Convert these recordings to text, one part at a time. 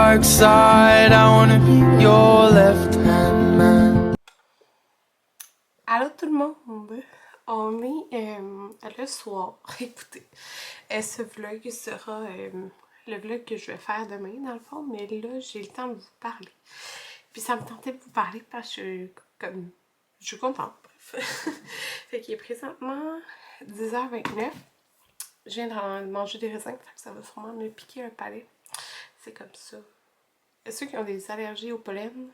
dark side. I wanna be your left-hand man. Allô tout le monde! On est le soir. Écoutez, ce vlog sera le vlog que je vais faire demain dans le fond, mais là j'ai le temps de vous parler. Puis ça me tentait de vous parler parce que je suis contente, bref. Fait qu'il est présentement 10h29. Je viens de manger des raisins, fait que ça va sûrement me piquer un palais. C'est comme ça. Ceux qui ont des allergies au pollen,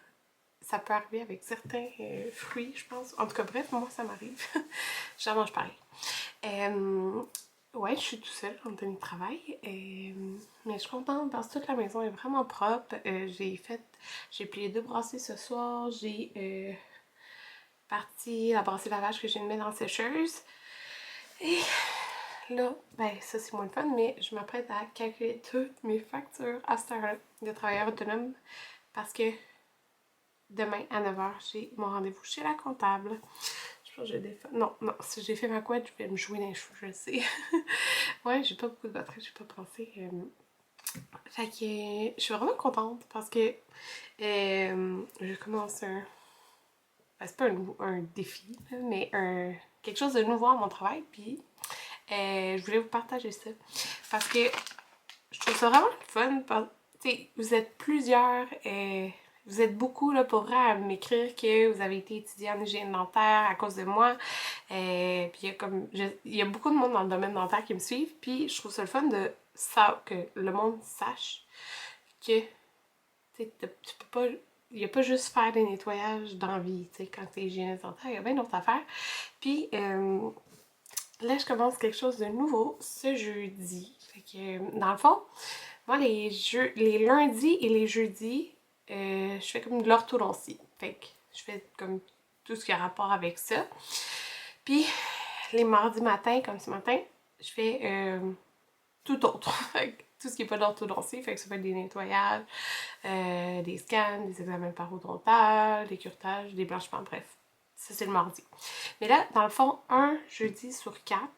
ça peut arriver avec certains fruits, je pense. En tout cas, bref, moi, ça m'arrive. J'en mange pareil. Ouais, je suis toute seule en tenue de travail. Mais je suis contente parce que toute la maison est vraiment propre. J'ai plié 2 brassées ce soir. J'ai parti la brassée lavage que je viens de mettre dans la sécheuse. Et là, ben ça c'est moins le fun, mais je m'apprête à calculer toutes mes factures à cette heure-là de travailleur autonome parce que demain à 9h, j'ai mon rendez-vous chez la comptable. Je pense que j'ai défait. Non, si j'ai fait ma couette, je vais me jouer dans les cheveux, je sais. Ouais, j'ai pas beaucoup de batterie, j'ai pas pensé. Fait que je suis vraiment contente parce que je commence un. Ben, c'est pas un défi, là, mais quelque chose de nouveau à mon travail, puis je voulais vous partager ça. Parce que je trouve ça vraiment fun. Vous êtes plusieurs, vous êtes beaucoup là, pour vrai à m'écrire que vous avez été étudiant en hygiène dentaire à cause de moi. Puis il y a beaucoup de monde dans le domaine dentaire qui me suivent. Puis je trouve ça le fun que le monde sache que tu peux pas. Il n'y a pas juste faire des nettoyages d'envie, quand tu es hygiéniste dentaire, il y a bien d'autres affaires. Puis là, je commence quelque chose de nouveau ce jeudi. Fait que, dans le fond, moi, les lundis et les jeudis, je fais comme de l'orthodontie. Fait que je fais comme tout ce qui a rapport avec ça. Puis, les mardis matins, comme ce matin, je fais tout autre. Fait que tout ce qui n'est pas d'orthodontie, fait que ça fait des nettoyages, des scans, des examens parodontales, des curetages, des blanchiments, bref. Ça, c'est le mardi. Mais là, dans le fond, un jeudi sur 4,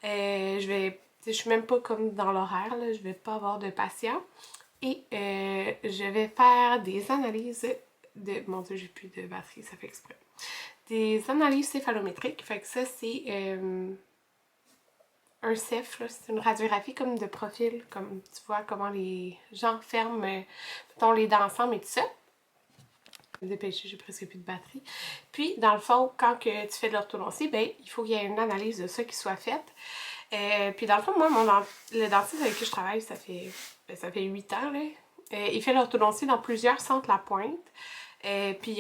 je suis même pas comme dans l'horaire, je vais pas avoir de patients. Et je vais faire des analyses de... Mon Dieu, j'ai plus de batterie, ça fait exprès. Des analyses céphalométriques. Fait que ça, c'est un CEF, c'est une radiographie comme de profil, comme tu vois comment les gens ferment, mettons, les dents ensemble et tout ça. Dépêcher, j'ai presque plus de batterie. Puis, dans le fond, quand que tu fais de l'orthodontie, ben, il faut qu'il y ait une analyse de ça qui soit faite. Puis, dans le fond, moi, le dentiste avec qui je travaille, ça fait 8 ans. Là. Il fait l'orthodontie dans plusieurs centres La Pointe. Puis,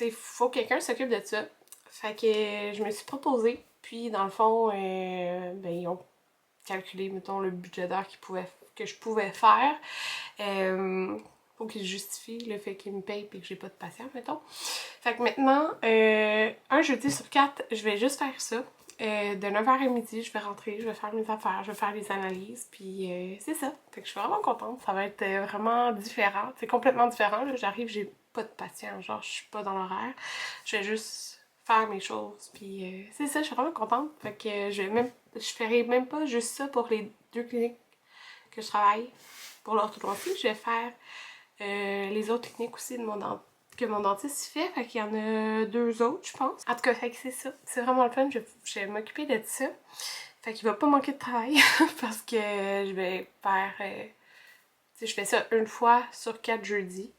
il faut que quelqu'un s'occupe de ça. Fait que je me suis proposée. Puis, dans le fond, ben, ils ont calculé, mettons, le budget d'heure que je pouvais faire. Faut qu'il justifie le fait qu'il me paye et que j'ai pas de patient, mettons. Fait que maintenant, un jeudi sur 4, je vais juste faire ça. De 9h à midi, je vais rentrer, je vais faire mes affaires, je vais faire les analyses, puis c'est ça. Fait que je suis vraiment contente. Ça va être vraiment différent. C'est complètement différent. J'arrive, j'ai pas de patient, genre je suis pas dans l'horaire. Je vais juste faire mes choses, puis c'est ça, je suis vraiment contente. Fait que je ferai même pas juste ça pour les 2 cliniques que je travaille pour l'orthodontie. Je vais faire les autres techniques aussi que mon dentiste fait. Fait qu'il y en a 2 autres, je pense. En tout cas, fait que c'est ça. C'est vraiment le fun. Je vais m'occuper de ça. Fait qu'il va pas manquer de travail parce que je vais faire... je fais ça une fois sur 4 jeudis.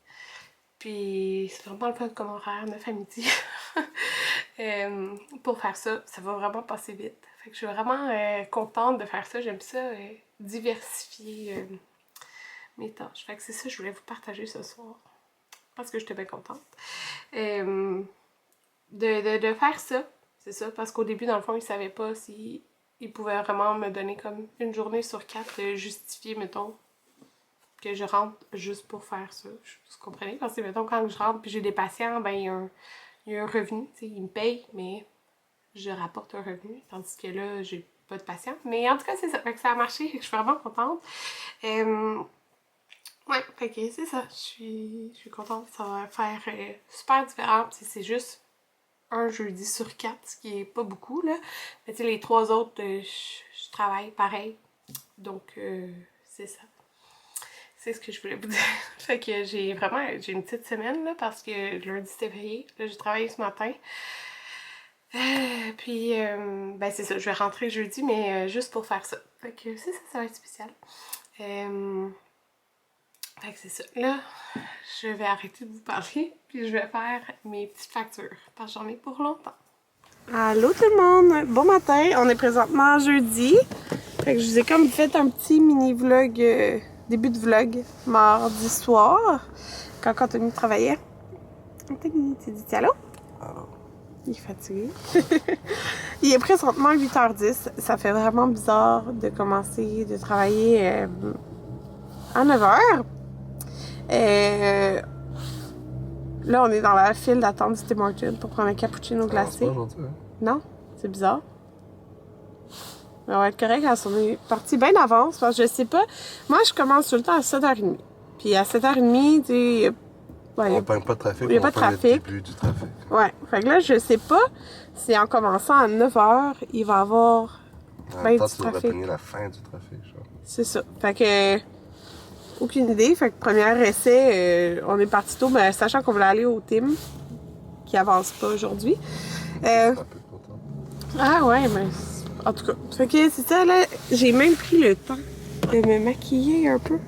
Puis c'est vraiment le fun comme horaire, 9 à midi. Pour faire ça, ça va vraiment passer vite. Fait que je suis vraiment contente de faire ça. J'aime ça, diversifier mes tâches. Fait que c'est ça que je voulais vous partager ce soir. Parce que j'étais bien contente. De faire ça, c'est ça. Parce qu'au début, dans le fond, ils savaient pas si ils pouvaient vraiment me donner comme une journée sur 4 justifier, mettons, que je rentre juste pour faire ça. Vous comprenez? Parce que, mettons, quand je rentre puis j'ai des patients, ben, il y a un revenu. Ils me payent, mais je rapporte un revenu. Tandis que là, j'ai pas de patients. Mais en tout cas, c'est ça. Fait que ça a marché. Je suis vraiment contente. Ouais, fait que c'est ça. Je suis contente. Ça va faire super différent. C'est juste un jeudi sur 4, ce qui est pas beaucoup, là. Mais tu sais, les 3 autres, je travaille pareil. Donc, c'est ça. c'est ce que je voulais vous dire. Fait que j'ai une petite semaine là parce que lundi c'était payé. Là j'ai travaillé ce matin. Puis ben c'est ça, je vais rentrer jeudi mais juste pour faire ça. Fait que c'est ça, ça va être spécial. Fait que c'est ça. Là, je vais arrêter de vous parler puis je vais faire mes petites factures parce que j'en ai pour longtemps. Allô tout le monde! Bon matin! On est présentement jeudi. Fait que je vous ai comme fait un petit mini vlog, début de vlog, mardi soir, quand Anthony travaillait. Anthony, tu dis allô? Allô? Il est fatigué. Il est présentement 8h10. Ça fait vraiment bizarre de commencer de travailler à 9h. Là, on est dans la file d'attente du Tim Hortons pour prendre un cappuccino glacé. C'est pas gentil, hein? Non? C'est bizarre. On va être correct, on est parti bien d'avance parce que je sais pas. Moi, je commence tout le temps à 7h30. Puis à 7h30, tu sais, on ne pogne pas de trafic. Il n'y a pas de trafic. Le début du trafic. Ouais. Fait que là, je sais pas si en commençant à 9h, il va y avoir En même temps, du tu devrais trafic. pogner la fin du trafic, genre. C'est ça. Fait que aucune idée. Fait que premier essai, on est parti tôt, mais sachant qu'on voulait aller au Tim, qui avance pas aujourd'hui. Un peu content. Ah ouais, mais en tout cas. Fait que c'est ça, là, j'ai même pris le temps de me maquiller un peu.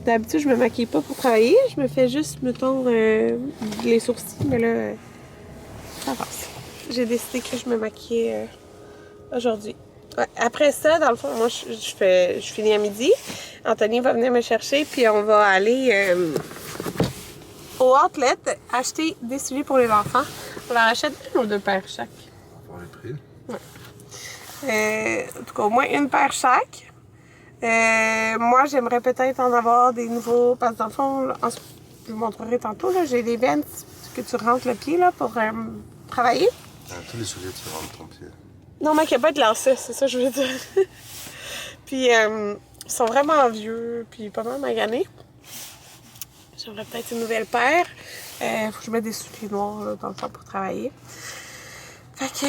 D'habitude, je me maquille pas pour travailler. Je me fais juste, mettons, les sourcils, mais là, ça passe. J'ai décidé que je me maquillais aujourd'hui. Ouais, après ça, dans le fond, moi, je finis à midi. Anthony va venir me chercher, puis on va aller au outlet acheter des souliers pour les enfants. On leur achète une ou deux paires chaque. On va voir les prix. Ouais. En tout cas, au moins une paire chaque. Moi, j'aimerais peut-être en avoir des nouveaux, parce que dans le fond, je vous montrerai tantôt, là, j'ai des Vans que tu rentres le pied là, pour travailler. Tous les souliers, tu rentres ton pied. Non, mais qu'il n'y a pas de lacets, c'est ça que je veux dire. Puis, ils sont vraiment vieux, puis pas mal maganés. J'aimerais peut-être une nouvelle paire. Faut que je mette des souliers noirs là, dans le temps pour travailler. Fait que,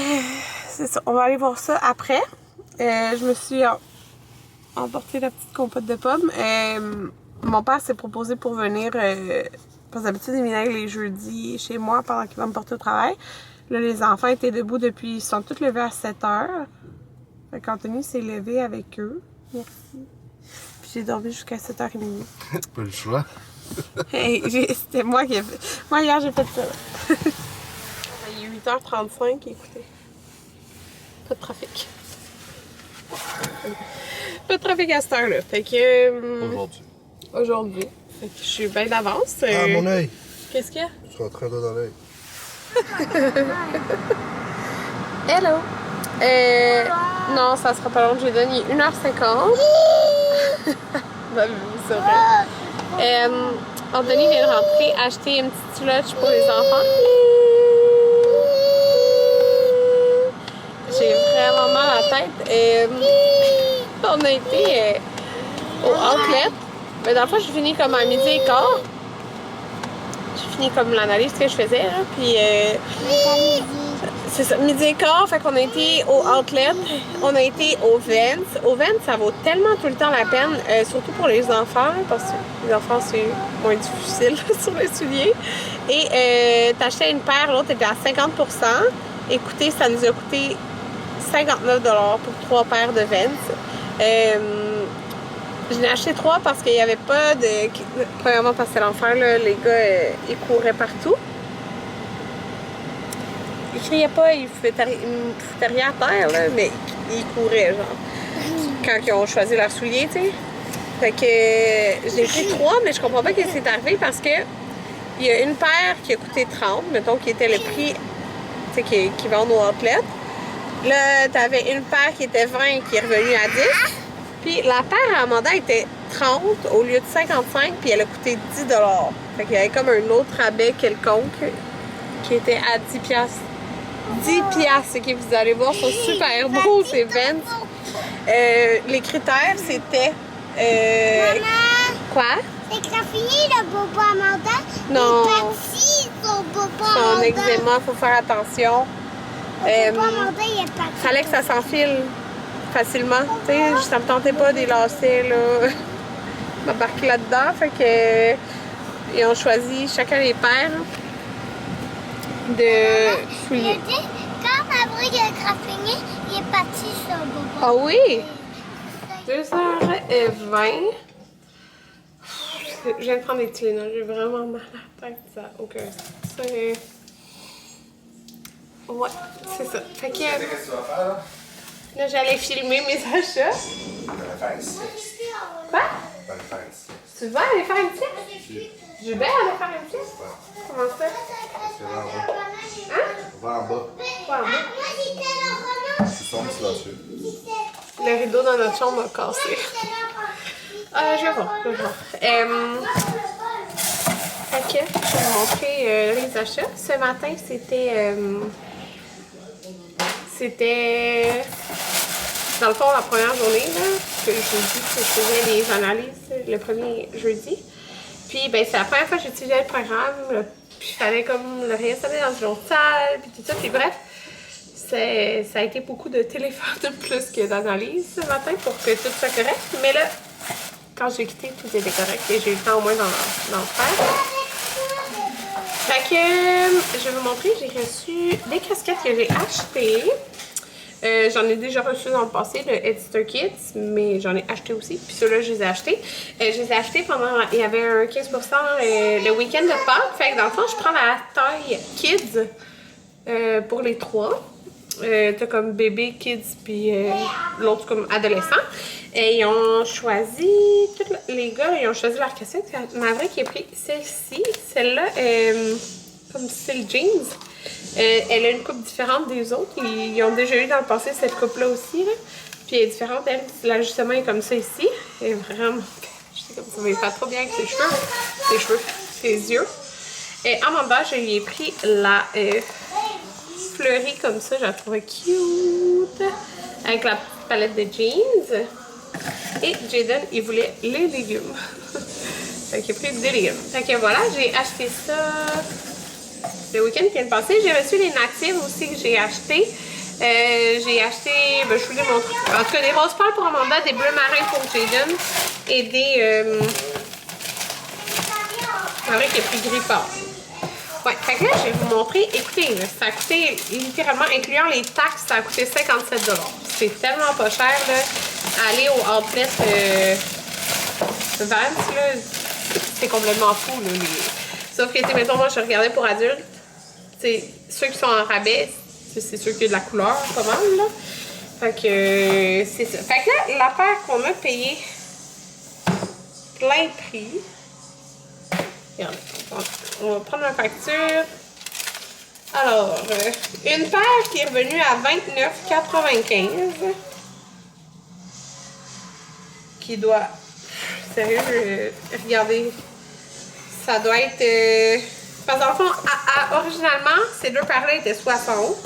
c'est ça. On va aller voir ça après. Je me suis emporté la petite compote de pommes. Mon père s'est proposé pour venir, parce que d'habitude, il vient les jeudis chez moi pendant qu'il va me porter au travail. Là, les enfants étaient debout depuis, ils sont tous levés à 7h. Fait qu'Anthony s'est levé avec eux. Merci. Puis j'ai dormi jusqu'à 7h30. Pas le choix. Hey, c'était moi qui ai fait. Moi, hier, j'ai fait ça. Il est 8h35, écoutez. Pas de trafic. Pas de trafic à cette heure-là. Fait que. Aujourd'hui. Aujourd'hui. Fait que je suis bien d'avance. Ah, mon œil! Qu'est-ce qu'il y a? Je suis en train de dans l'œil. Hello! Non, ça sera pas long. J'ai donné 1h50. Ben, vous saurez. Anthony vient de rentrer acheter une petite slush pour les enfants. J'ai vraiment mal à la tête. On a été au outlet. Mais dans le fond, j'ai fini comme à midi et quart. J'ai fini comme l'analyse que je faisais. Là, puis c'est ça, midi et quart. Fait qu'on a été au outlet. On a été au Vans. Au Vans, ça vaut tellement tout le temps la peine. Surtout pour les enfants. Parce que les enfants, c'est moins difficile sur les souliers. Et t'achetais une paire, l'autre était à 50%. Écoutez, ça nous a coûté 59$ pour 3 paires de Vans. Je n'ai acheté 3 parce qu'il n'y avait pas de... Premièrement, parce que c'est l'enfer, là, les gars, ils couraient partout. Ils criaient pas, ils me foutaient rien à terre, là, mais ils couraient, genre. Quand ils ont choisi leurs souliers, tu sais. Fait que j'ai pris 3, mais je comprends pas ce qui s'est arrivé parce que il y a une paire qui a coûté 30, mettons, qui était le prix, tu sais, qui vendent au outlet. Là, t'avais une paire qui était 20 qui est revenue à 10. Puis la paire à Amanda était 30 au lieu de 55, puis elle a coûté 10$. Fait qu'il y avait comme un autre rabais quelconque qui était à 10$. 10$, ok, vous allez voir, sont super beaux ces Vans. Les critères, c'était... Quoi? C'est que ça finit le bobo Amanda. Non. Il est parti, son bobo Son Amanda. eczéma, faut faire attention. Le bobo Amanda, il est parti. Fallait que ça s'enfile facilement. Tu sais, ça me tentait pas des lacets, là. m'embarquer là-dedans. Fait que ils ont choisi chacun les paires de souliers. Quand Maverick a graffiné, il est parti sur le bobo. Ah oui! 2h20. Je viens de prendre des Tylenol, j'ai vraiment mal à la tête, ça n'a aucun sens. Ouais, c'est ça. Fait que Qu'est-ce que tu vas faire là? là, j'allais filmer mes achats. On va faire une sieste. Quoi? On va faire une sieste. Tu vas aller faire une sieste? Je vais aller faire une sieste? Comment ça? C'est là en bas. Hein? On va en bas. Quoi, en bas? C'est sombre silencieux. Le rideau dans notre chambre a cassé. Je vais voir, Fait que, je vais vous montrer les achats. Ce matin, c'était dans le fond la première journée, là, que jeudi, que je faisais les analyses le premier jeudi. Puis, ben, c'est la première fois que j'utilisais le programme, puis il fallait comme le réinstaller dans une autre salle, puis tout ça. Puis bref, ça a été beaucoup de téléphone plus que d'analyse ce matin pour que tout soit correct. Mais là, quand j'ai quitté, tout était correct et j'ai eu le temps au moins d'en faire. Fait que je vais vous montrer, j'ai reçu des casquettes que j'ai achetées. J'en ai déjà reçu dans le passé, le Editor Kids, mais j'en ai acheté aussi. Puis ceux-là, je les ai achetés. Je les ai achetés pendant, il y avait un 15% le week-end de Pâques. Fait que dans le fond, je prends la taille Kids pour les trois. T'as comme bébé, kids, puis l'autre comme adolescent. Et ils ont choisi, tous les gars, ils ont choisi leur cassette. Maverick a pris celle-ci. Celle-là, comme style jeans. Elle a une coupe différente des autres. Ils ont déjà eu dans le passé cette coupe-là aussi. Là. Puis elle est différente. Elle, l'ajustement est comme ça ici. Elle est vraiment... Je sais comme ça, mais pas trop bien avec ses cheveux, ses yeux. Et Amanda, je lui ai pris la... fleurie comme ça, je la trouvais cute avec la petite palette de jeans. Et Jaden, il voulait les légumes. Fait qu'il a pris des légumes. Fait que voilà, j'ai acheté ça le week-end qui vient de passer. J'ai reçu les natives aussi que j'ai acheté. J'ai acheté, ben, je vous les montre. En tout cas, des roses pâles pour Amanda, des bleus marins pour Jaden et des... c'est vrai qu'il a pris gris pâle. Ouais, fait que là, je vais vous montrer. Écoutez, là, ça a coûté littéralement, incluant les taxes, ça a coûté 57$. C'est tellement pas cher, là. Aller au outlet Vans, là, c'est complètement fou, là. Sauf que, tu sais, mettons, moi, je regardais pour adultes. C'est ceux qui sont en rabais, c'est ceux qui ont de la couleur, pas mal, là. Fait que, c'est ça. Fait que là, l'affaire qu'on a payé plein prix. Regardez, on va prendre ma facture. Alors, une paire qui est revenue à 29,95. Qui doit... Sérieux, regardez. Ça doit être... parce que dans le fond, originalement, ces deux paires-là étaient 60.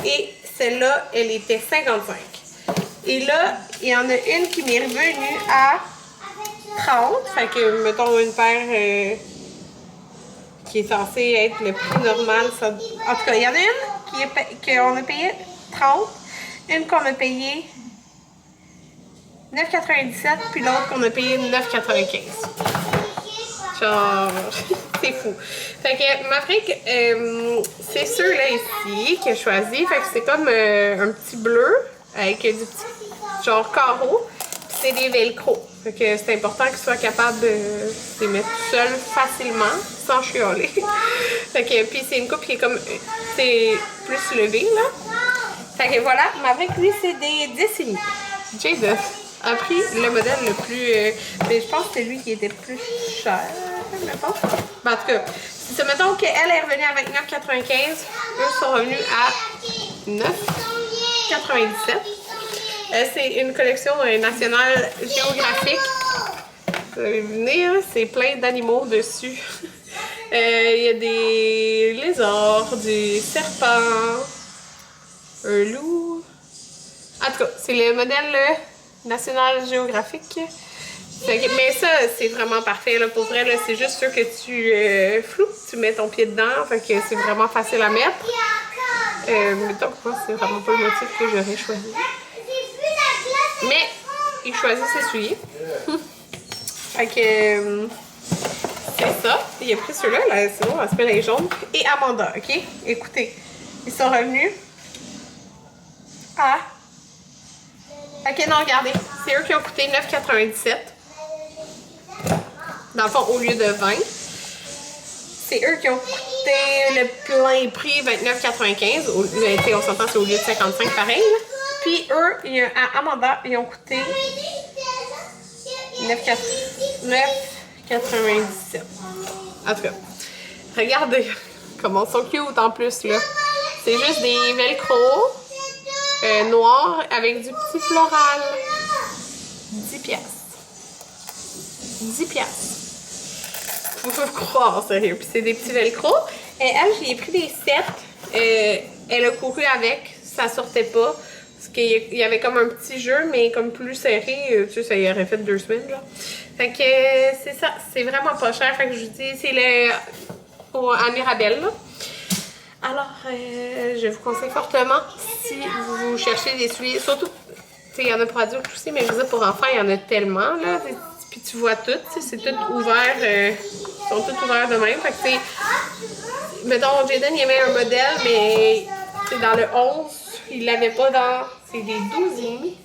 Et celle-là, elle était 55. Et là, il y en a une qui m'est revenue à 30. Fait que, mettons, une paire... qui est censée être le prix normal. Ça... En tout cas, il y en a une qu'on a payé 30, une qu'on a payé 9,97, puis l'autre qu'on a payé 9,95. Genre, c'est fou. Fait que Maverick, c'est ceux-là ici que j'ai choisi. Fait que c'est comme un petit bleu avec du petit genre carreau. Puis c'est des velcro. Fait que c'est important qu'ils soient capables de les mettre tout seuls facilement, sans chialer. Fait que, puis c'est une coupe qui est comme, c'est plus levée, là. Fait que voilà, Maverick, lui, c'est des 10,5. Jaden a pris le modèle le plus, mais je pense que c'est lui qui était plus cher, mettons. Ben, en tout cas, c'est ça, mettons qu'elle est revenue à 29,95, eux sont revenus à 9,97. C'est une collection nationale géographique. Vous allez venir, c'est plein d'animaux dessus. Il y a des lézards, des serpents, un loup. En tout cas, c'est le modèle national géographique. Mais ça, c'est vraiment parfait. Là, pour vrai, là, c'est juste sûr que tu mets ton pied dedans. Fait que c'est vraiment facile à mettre. Mais donc, moi, c'est vraiment pas le motif que j'aurais choisi. Mais il choisit ses souliers. Fait que c'est ça. Il a pris ceux-là, là, sinon on se met les jaunes. Et Amanda, ok? Écoutez, ils sont revenus. Ah! Ok, non, regardez. C'est eux qui ont coûté 9,97. Dans le fond, au lieu de 20. C'est eux qui ont coûté le plein prix 29,95. On s'entend, c'est au lieu de 55 pareil. Là. Puis eux, à Amanda, ils ont coûté 9,97. En tout cas, regardez comment ils sont cute en plus là. C'est juste des velcro noirs avec du petit floral. 10 piastres. 10 piastres. Faut pas croire, sérieux. Puis c'est des petits velcro. Et elle, j'ai pris des 7. Elle a couru avec. Ça sortait pas. Parce qu'il y avait comme un petit jeu, mais comme plus serré. Tu sais, ça y aurait fait 2 semaines, genre. Fait que c'est ça. C'est vraiment pas cher. Fait que je vous dis, c'est le à Mirabelle, là. Alors, je vous conseille fortement si vous cherchez des souliers. Surtout, tu sais, il y en a pour adultes aussi, mais je veux dire, pour enfants, il y en a tellement, là. Puis tu vois tout, c'est tout ouvert. Ils sont tous ouverts de même. Fait que, tu sais, mettons, Jaden, il y avait un modèle, mais dans le 11, il l'avait pas dans. C'est des 12,5.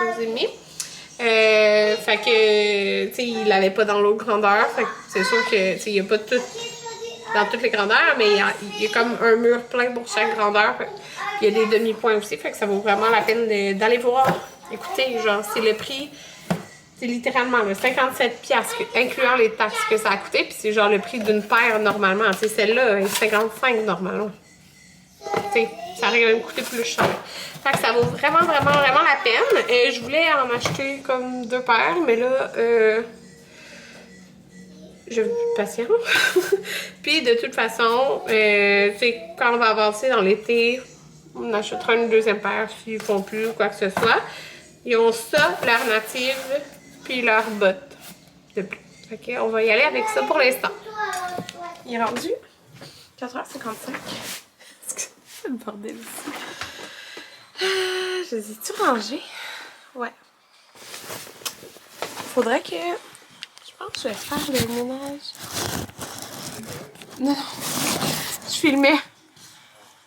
12,5. Fait que, tu sais, il l'avait pas dans l'autre grandeur. Fait que c'est sûr que, tu sais, il n'y a pas tout dans toutes les grandeurs, mais il y a comme un mur plein pour chaque grandeur. Il y a des demi-points aussi, fait que ça vaut vraiment la peine d'aller voir. Écoutez, genre, c'est le prix, c'est littéralement le 57 piastres, incluant les taxes que ça a coûté, puis c'est genre le prix d'une paire normalement. Tu sais, celle-là est 55 normalement. Tu sais, ça aurait même coûté plus cher. Fait que ça vaut vraiment, vraiment, vraiment la peine. Je voulais en acheter comme 2 paires, mais là, je vais être patient. Puis de toute façon, tu sais, quand on va avancer dans l'été, on achètera une deuxième paire s'ils font plus ou quoi que ce soit. Ils ont ça, leur native, puis leur botte de plus. Fait que on va y aller avec ça pour l'instant. Il est rendu 4h55. C'est le bordel ici. Je les ai-tu rangés? Ouais. Faudrait que... Je pense que je vais faire le ménage. Non, je filmais.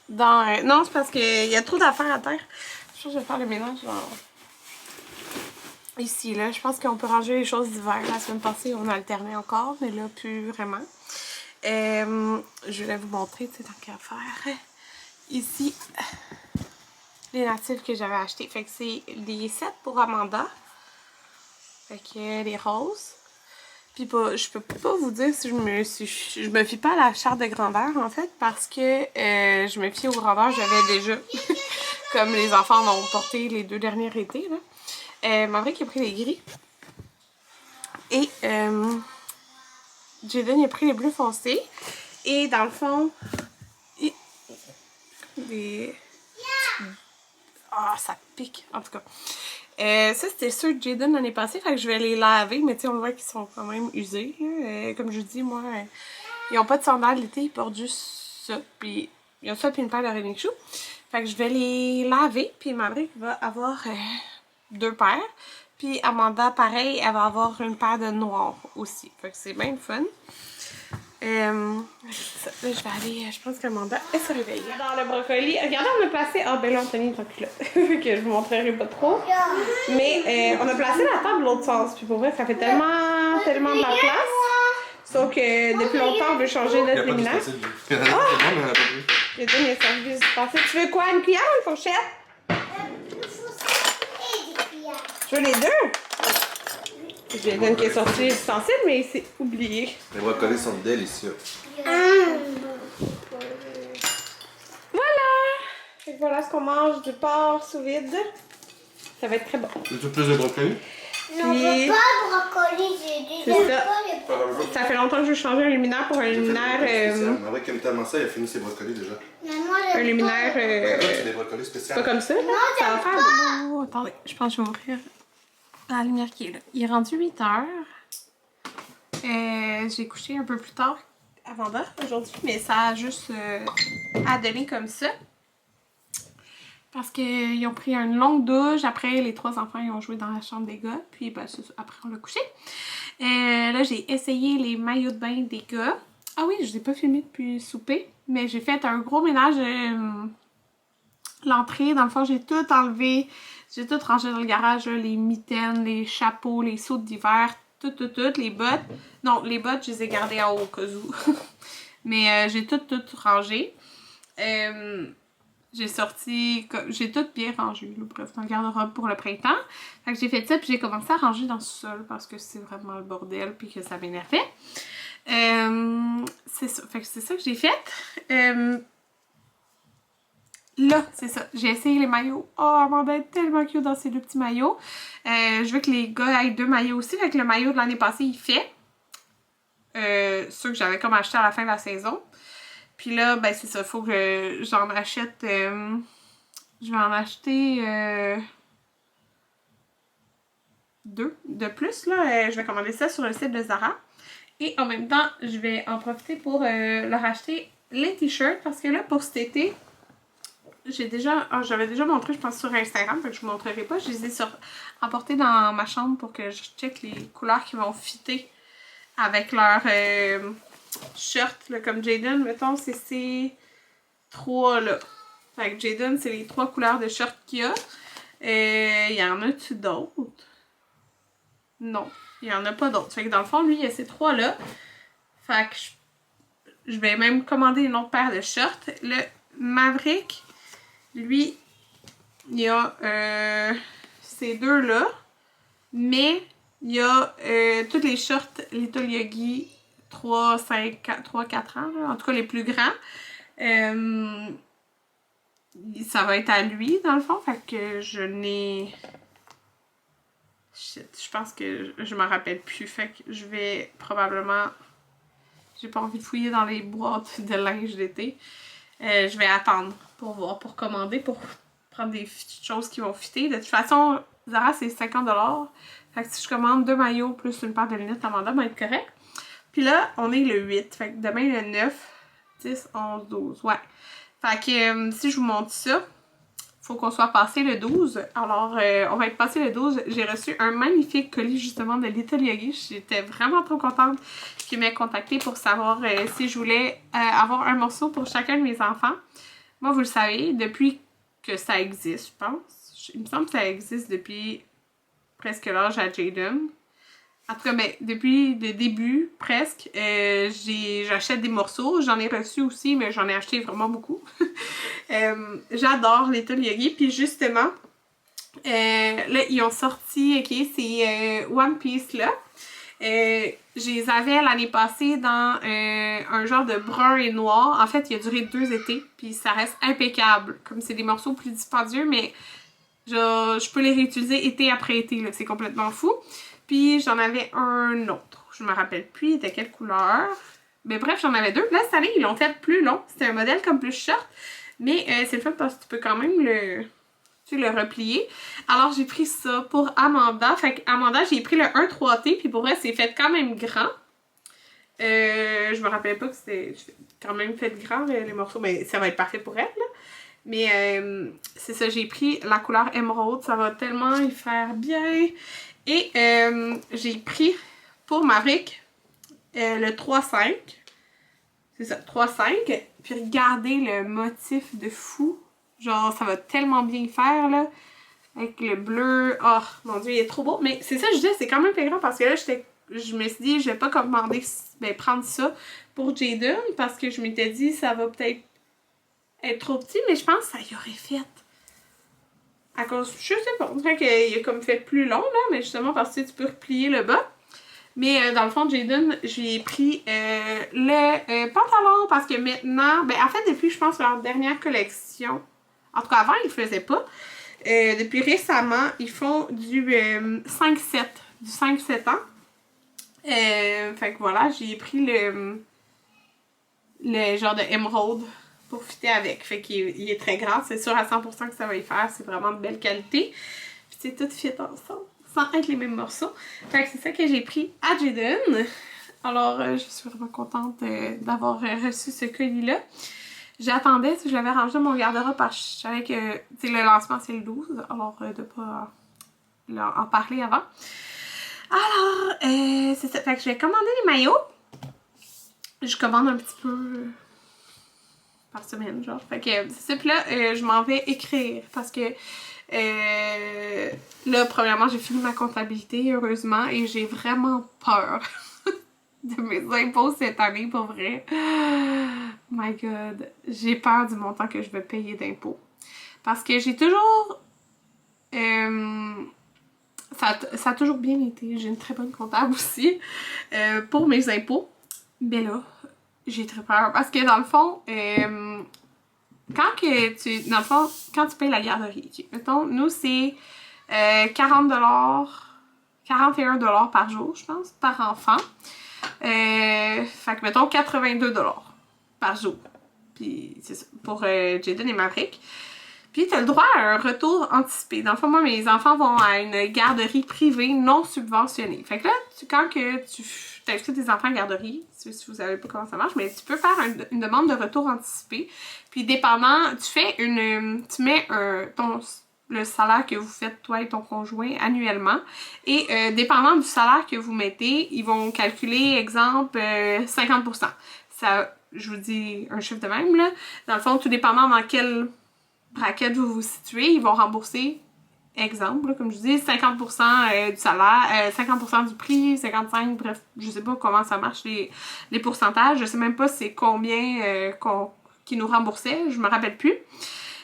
Dans... Non, c'est parce qu'il y a trop d'affaires à terre. Je pense que je vais faire le ménage dans... Ici, là. Je pense qu'on peut ranger les choses d'hiver. La semaine passée, on alternait encore, mais là, plus vraiment. Je vais vous montrer, tu sais, tant qu'à faire. Ici, les natifs que j'avais achetés. Fait que c'est les 7 pour Amanda. Fait que les roses. Puis je peux pas vous dire si je me fie pas à la charte de grandeur, en fait, parce que je me fie aux grandeurs j'avais déjà. Comme les enfants m'ont porté les 2 derniers étés, là. Maverick a pris les gris. Et Jaden a pris les bleus foncés. Et dans le fond, ah, ça pique, en tout cas. Ça, c'était ceux de Jaden l'année passée, fait que je vais les laver, mais tu sais, on voit qu'ils sont quand même usés. Comme je vous dis, moi, ils n'ont pas de sandales l'été, ils portent juste ça, puis ils ont ça, puis une paire de running shoes. Fait que je vais les laver, puis Maverick va avoir 2 paires. Puis Amanda, pareil, elle va avoir une paire de noirs aussi. Fait que c'est bien le fun. Là, je vais aller, je pense qu'Amanda, elle se réveille. Dans le brocoli, regardez, on a placé... Ah, ben là, Anthony est en culotte. Que je vous montrerai pas trop. Mais on a placé la table de l'autre sens. Puis pour vrai, ça fait tellement de la place. Sauf que depuis longtemps, on veut changer notre luminaire. Il y a des services passés. Tu veux quoi, une cuillère ou une fourchette? Tu veux les 2? J'ai une qui est sortie sensible, mais il s'est oublié. Les brocolis sont délicieux. Voilà! Et voilà ce qu'on mange du porc sous vide. Ça va être très bon. Tu veux plus de brocolis? Non, je veux pas de brocoli, j'ai dit. C'est ça. Ça fait longtemps que je veux changer un luminaire pour un luminaire. Avec aime tellement ça, il a fini ses brocolis déjà. Un luminaire. C'est des brocolis spéciaux. Pas comme ça. Ça va faire. Oh, attendez, je pense que je vais ouvrir la lumière qui est là. Il est rendu 8 heures. J'ai couché un peu plus tard avant d'heure aujourd'hui, mais ça a juste à donner comme ça. Parce qu'ils ont pris une longue douche. Après, les 3 enfants, ils ont joué dans la chambre des gars. Puis, ben, après, on l'a couché. Là, j'ai essayé les maillots de bain des gars. Ah oui, je ne les ai pas filmés depuis le souper. Mais j'ai fait un gros ménage. L'entrée, dans le fond, j'ai tout enlevé. J'ai tout rangé dans le garage. Là, les mitaines, les chapeaux, les sauts d'hiver. Tout. Les bottes. Non, les bottes, je les ai gardées en haut au cas où. Mais j'ai tout rangé. J'ai tout bien rangé, là, bref, dans le garde-robe pour le printemps. Fait que j'ai fait ça, puis j'ai commencé à ranger dans le sol parce que c'est vraiment le bordel, puis que ça m'énervait. C'est ça, fait que c'est ça que j'ai fait. Là, c'est ça, j'ai essayé les maillots. Oh, Amanda est tellement cute dans ces 2 petits maillots. Je veux que les gars aient 2 maillots aussi, fait que le maillot de l'année passée, il fait. Ceux que j'avais comme acheté à la fin de la saison. Puis là, ben c'est ça, il faut que j'en achète... je vais en acheter 2 de plus, là. Je vais commander ça sur le site de Zara. Et en même temps, je vais en profiter pour leur acheter les t-shirts. Parce que là, pour cet été, j'avais déjà montré, je pense, sur Instagram. Fait que je ne vous montrerai pas. Je les ai emportés dans ma chambre pour que je check les couleurs qui vont fitter avec leur... shirt, là, comme Jaden, mettons, c'est ces 3 là. Fait que Jaden, c'est les 3 couleurs de shirt qu'il y a. Il y en a-tu d'autres? Non, il n'y en a pas d'autres. Fait que dans le fond, lui, il y a ces 3 là. Fait que je vais même commander une autre paire de shirts. Le Maverick, lui, il y a ces 2 là. Mais il y a tous les shirts Little Yogi 3-4 ans, là, en tout cas les plus grands. Ça va être à lui, dans le fond, fait que je n'ai... Shit, je pense que je m'en rappelle plus, fait que je vais probablement... J'ai pas envie de fouiller dans les boîtes de linge d'été. Je vais attendre pour voir, pour commander, pour prendre des choses qui vont fitter. De toute façon, Zara, c'est 50$. Fait que si je commande 2 maillots plus une paire de lunettes, Amanda va être correct. Puis là, on est le 8. Fait que demain, le 9, 10, 11, 12. Ouais. Fait que si je vous montre ça, faut qu'on soit passé le 12. Alors, on va être passé le 12. J'ai reçu un magnifique colis, justement, de Little Yogi. J'étais vraiment trop contente qu'il m'ait contacté pour savoir si je voulais avoir un morceau pour chacun de mes enfants. Moi, vous le savez, depuis que ça existe, je pense. Il me semble que ça existe depuis presque l'âge à Jaden. En tout cas, ben, depuis le début, presque, j'achète des morceaux. J'en ai reçu aussi, mais j'en ai acheté vraiment beaucoup. J'adore Little Yogi. Puis justement, là, ils ont sorti, ok, ces One Piece là. Je les avais l'année passée dans un genre de brun et noir. En fait, il a duré 2 étés, puis ça reste impeccable. Comme c'est des morceaux plus dispendieux, mais je peux les réutiliser été après été, c'est complètement fou. Puis j'en avais un autre, je me rappelle plus de quelle couleur. Mais bref, j'en avais 2. Là, cette année, ils l'ont fait plus long. C'était un modèle comme plus short. Mais c'est le fun parce que tu peux quand même le replier. Alors, j'ai pris ça pour Amanda. Fait qu'Amanda, j'ai pris le 1-3T. Puis pour vrai, c'est fait quand même grand. Je me rappelais pas que c'était quand même fait grand, les morceaux. Mais ça va être parfait pour elle, là. Mais c'est ça, j'ai pris la couleur émeraude. Ça va tellement y faire bien. Et j'ai pris pour Maverick le 3-5. C'est ça, 3-5. Puis regardez le motif de fou. Genre, ça va tellement bien faire, là. Avec le bleu. Oh, mon Dieu, il est trop beau. Mais c'est ça, je disais, c'est quand même très grand parce que là, je me suis dit, je vais pas commander, prendre ça pour Jaden parce que je m'étais dit, ça va peut-être être trop petit, mais je pense que ça y aurait fait. À cause, je sais pas, on dirait qu'il a comme fait plus long, là, mais justement parce que tu peux replier le bas. Mais dans le fond, Jaden, j'ai pris le pantalon parce que maintenant, en fait, depuis, je pense, leur dernière collection, en tout cas, avant, ils le faisaient pas. Depuis récemment, ils font du 5-7, du 5-7 ans. Fait que voilà, j'ai pris le genre de émeraude pour fitter avec. Fait qu'il est très grand, c'est sûr à 100% que ça va y faire, c'est vraiment de belle qualité. Puis c'est tout fit ensemble, sans être les mêmes morceaux. Fait que c'est ça que j'ai pris à Jaden. Alors, je suis vraiment contente d'avoir reçu ce colis-là. J'attendais, si je l'avais rangé dans mon garde-robe parce que je savais que le lancement c'est le 12, alors de pas en parler avant. Alors, c'est ça. Fait que je vais commander les maillots. Je commande un petit peu par semaine, genre. Fait que c'est ça. Puis là, je m'en vais écrire parce que là, premièrement, j'ai fini ma comptabilité, heureusement, et j'ai vraiment peur de mes impôts cette année, pour vrai. My God. J'ai peur du montant que je vais payer d'impôts. Parce que j'ai toujours... ça a toujours bien été. J'ai une très bonne comptable aussi pour mes impôts. Mais là, j'ai très peur. Parce que dans le fond, quand tu payes la garderie, okay, mettons, nous c'est 41$ par jour, je pense, par enfant. Fait que mettons 82$ par jour. Puis c'est ça, pour Jaden et Maverick. Puis t'as le droit à un retour anticipé. Dans le fond, moi, mes enfants vont à une garderie privée non subventionnée. Fait que là, quand tu t'inscris tes enfants à garderie, si vous savez pas comment ça marche, mais tu peux faire une demande de retour anticipé. Puis dépendant, tu mets le salaire que vous faites, toi et ton conjoint, annuellement. Et dépendant du salaire que vous mettez, ils vont calculer, exemple, 50%. Ça, je vous dis un chiffre de même, là. Dans le fond, tout dépendant dans quel bracket vous vous situez, ils vont rembourser, exemple, là, comme je dis, 50% du salaire, 50% du prix, 55%, bref, je sais pas comment ça marche, les pourcentages. Je sais même pas c'est combien qui nous remboursait, je me rappelle plus.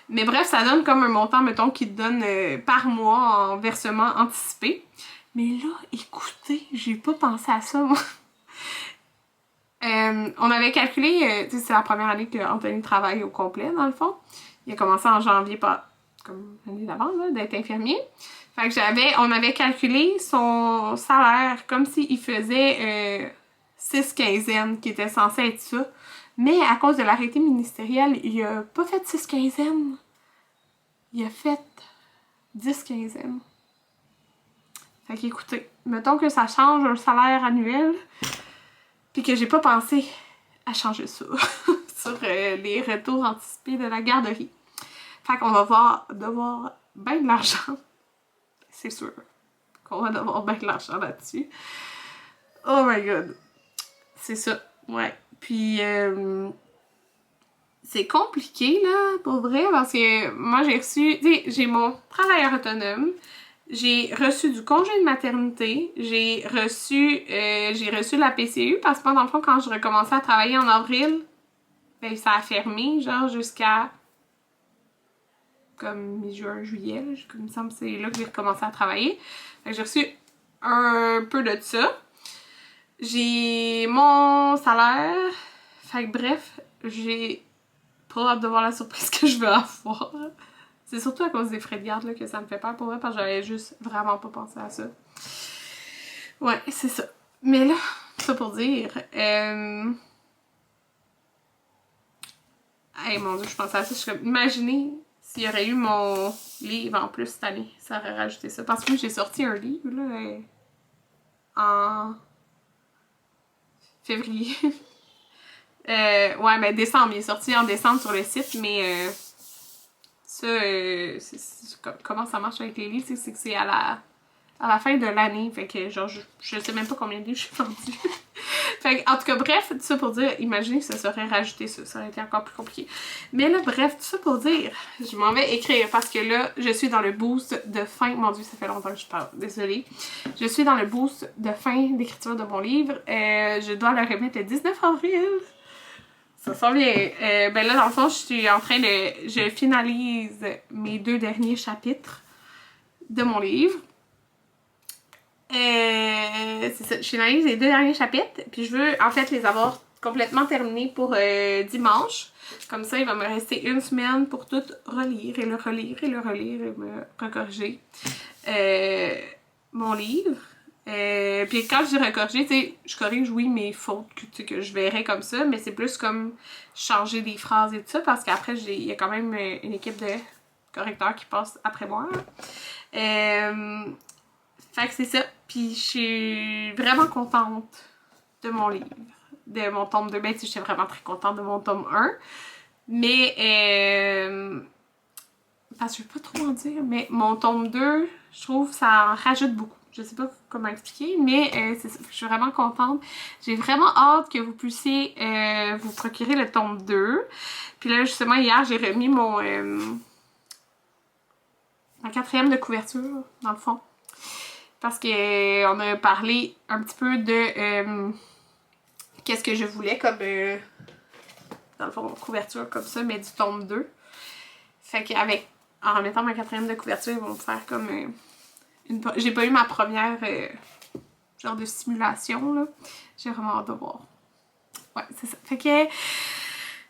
Mais bref, ça donne comme un montant, mettons, qui te donne par mois en versement anticipé. Mais là, écoutez, j'ai pas pensé à ça, moi. On avait calculé, c'est la première année que Anthony travaille au complet, dans le fond. Il a commencé en janvier, comme l'année d'avant, d'être infirmier. Fait que on avait calculé son salaire comme s'il faisait 6 quinzaines, qui était censé être ça. Mais à cause de l'arrêté ministériel, il a pas fait 6 quinzaines. Il a fait 10 quinzaines. Fait qu'écoutez, mettons que ça change un salaire annuel, puis que j'ai pas pensé à changer ça sur les retours anticipés de la garderie. Fait qu'on va devoir ben de l'argent. C'est sûr qu'on va devoir ben de l'argent là-dessus. Oh my God. C'est ça, ouais. Puis, c'est compliqué, là, pour vrai, parce que moi, j'ai reçu... Tu sais, j'ai mon travailleur autonome, j'ai reçu du congé de maternité, j'ai reçu la PCU, parce que moi, dans le fond, quand je recommençais à travailler en avril, ben, ça a fermé, genre, jusqu'à comme mi-juin, juillet, là, comme il me semble que c'est là que j'ai recommencé à travailler. Fait que j'ai reçu un peu de ça. J'ai mon salaire. Fait que bref, j'ai pas hâte de voir la surprise que je vais avoir. C'est surtout à cause des frais de garde là, que ça me fait peur pour vrai, parce que j'avais juste vraiment pas pensé à ça. Ouais, c'est ça. Mais là, ça pour dire... Hey mon Dieu, je pensais à ça. Je suis comme, imaginez s'il y aurait eu mon livre en plus cette année. Ça aurait rajouté ça. Parce que moi, j'ai sorti un livre, là, en février. Ouais, mais décembre. Il est sorti en décembre sur le site, mais ça, comment ça marche avec les livres, c'est que c'est à la fin de l'année. Fait que, genre, je sais même pas combien de livres je suis vendue. Fait que, en tout cas, bref, tout ça pour dire, imaginez que ça serait rajouté ça. Ça aurait été encore plus compliqué. Mais là, bref, tout ça pour dire, je m'en vais écrire parce que là, je suis dans le boost de fin. Mon Dieu, ça fait longtemps que je parle. Désolée. Je suis dans le boost de fin d'écriture de mon livre. Je dois le remettre le 19 avril. Ça sent bien. Ben là, dans le fond, je suis en train de... Je finalise mes 2 derniers chapitres de mon livre. C'est ça, je finalise les 2 derniers chapitres, puis je veux en fait les avoir complètement terminés pour dimanche. Comme ça, il va me rester 1 semaine pour tout relire et le relire et le relire et me recorriger mon livre. Puis quand je dis recorriger, tu sais, je corrige, oui, mes fautes que je verrais comme ça, mais c'est plus comme changer des phrases et tout ça, parce qu'après, il y a quand même une équipe de correcteurs qui passe après moi. Fait que c'est ça. Puis je suis vraiment contente de mon livre, de mon tome 2. Ben, j'étais vraiment très contente de mon tome 1. Mais, parce que je veux pas trop en dire, mais mon tome 2, je trouve ça en rajoute beaucoup. Je sais pas comment expliquer, mais c'est ça. Je suis vraiment contente. J'ai vraiment hâte que vous puissiez vous procurer le tome 2. Puis là, justement, hier, j'ai remis mon ma 4e de couverture, dans le fond. Parce que on a parlé un petit peu de qu'est-ce que je voulais comme dans le fond, couverture comme ça, mais du tome 2. Fait qu'avec en mettant ma 4e de couverture, ils vont me faire comme j'ai pas eu ma première genre de simulation, là. J'ai vraiment hâte de voir. Ouais, c'est ça. Fait que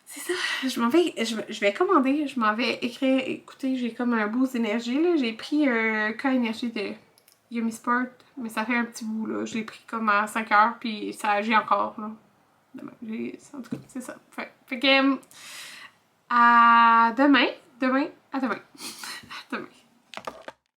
c'est ça. Je vais commander. Je m'en vais écrire. Écoutez, j'ai comme un boost d'énergie, là. J'ai pris un cas énergie de Yummy Sport, mais ça fait un petit bout, là. Je l'ai pris comme à 5 heures, puis ça agit encore, là. En tout cas, c'est ça. Fait que à demain. À demain.